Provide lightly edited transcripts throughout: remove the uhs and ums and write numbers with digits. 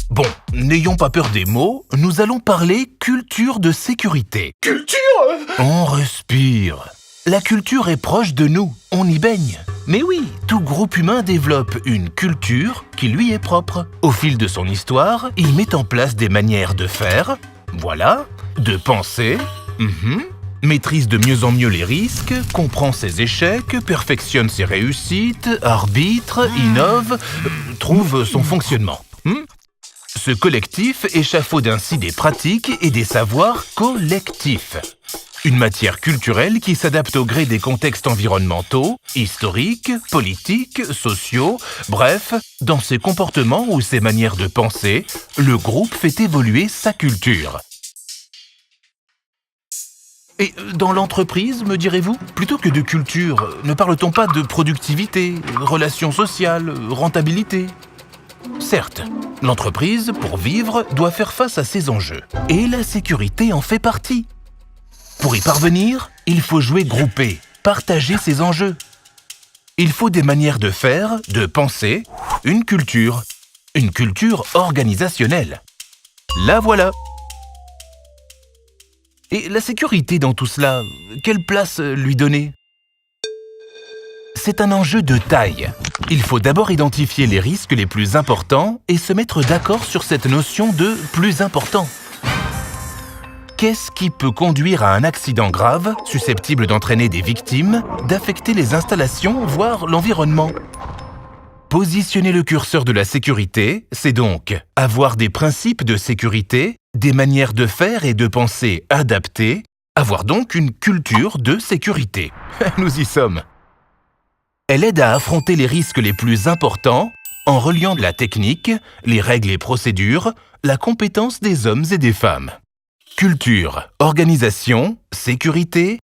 Bon, n'ayons pas peur des mots, nous allons parler culture de sécurité. Culture? On respire. La culture est proche de nous, on y baigne. Mais oui, tout groupe humain développe une culture qui lui est propre. Au fil de son histoire, il met en place des manières de faire, voilà, de penser, maîtrise de mieux en mieux les risques, comprend ses échecs, perfectionne ses réussites, arbitre, innove, trouve son fonctionnement. Ce collectif échafaude ainsi des pratiques et des savoirs collectifs. Une matière culturelle qui s'adapte au gré des contextes environnementaux, historiques, politiques, sociaux, bref, dans ses comportements ou ses manières de penser, le groupe fait évoluer sa culture. Et dans l'entreprise, me direz-vous, plutôt que de culture, ne parle-t-on pas de productivité, relations sociales, rentabilité ? Certes, l'entreprise, pour vivre, doit faire face à ces enjeux. Et la sécurité en fait partie. Pour y parvenir, il faut jouer groupé, partager ces enjeux. Il faut des manières de faire, de penser, une culture organisationnelle. La voilà. Et la sécurité dans tout cela, quelle place lui donner ? C'est un enjeu de taille. Il faut d'abord identifier les risques les plus importants et se mettre d'accord sur cette notion de « plus important ». Qu'est-ce qui peut conduire à un accident grave, susceptible d'entraîner des victimes, d'affecter les installations, voire l'environnement ? Positionner le curseur de la sécurité, c'est donc avoir des principes de sécurité, des manières de faire et de penser adaptées, avoir donc une culture de sécurité. Nous y sommes. Elle aide à affronter les risques les plus importants en reliant la technique, les règles et procédures, la compétence des hommes et des femmes. Culture, organisation, sécurité,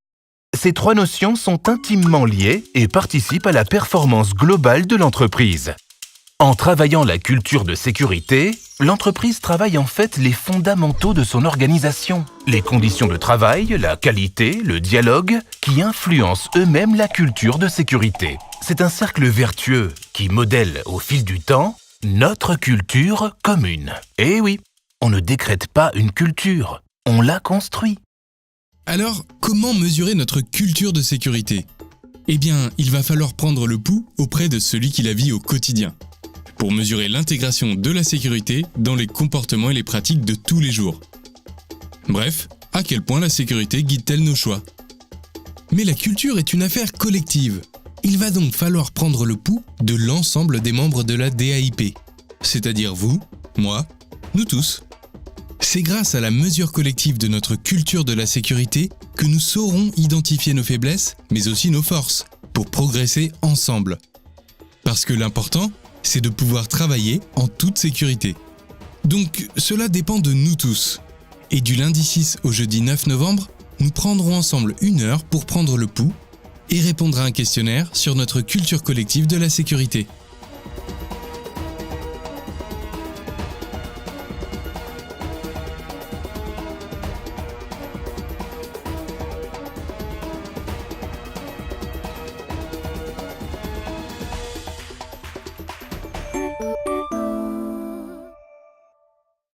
ces trois notions sont intimement liées et participent à la performance globale de l'entreprise. En travaillant la culture de sécurité, l'entreprise travaille en fait les fondamentaux de son organisation, les conditions de travail, la qualité, le dialogue, qui influencent eux-mêmes la culture de sécurité. C'est un cercle vertueux qui modèle au fil du temps notre culture commune. Et oui, on ne décrète pas une culture, on la construit. Alors, comment mesurer notre culture de sécurité ? Eh bien, il va falloir prendre le pouls auprès de celui qui la vit au quotidien, pour mesurer l'intégration de la sécurité dans les comportements et les pratiques de tous les jours. Bref, à quel point la sécurité guide-t-elle nos choix ? Mais la culture est une affaire collective. Il va donc falloir prendre le pouls de l'ensemble des membres de la DAIP, c'est-à-dire vous, moi, nous tous. C'est grâce à la mesure collective de notre culture de la sécurité que nous saurons identifier nos faiblesses, mais aussi nos forces, pour progresser ensemble. Parce que l'important, c'est de pouvoir travailler en toute sécurité. Donc, cela dépend de nous tous. Et du lundi 6 au jeudi 9 novembre, nous prendrons ensemble 1 heure pour prendre le pouls et répondre à un questionnaire sur notre culture collective de la sécurité.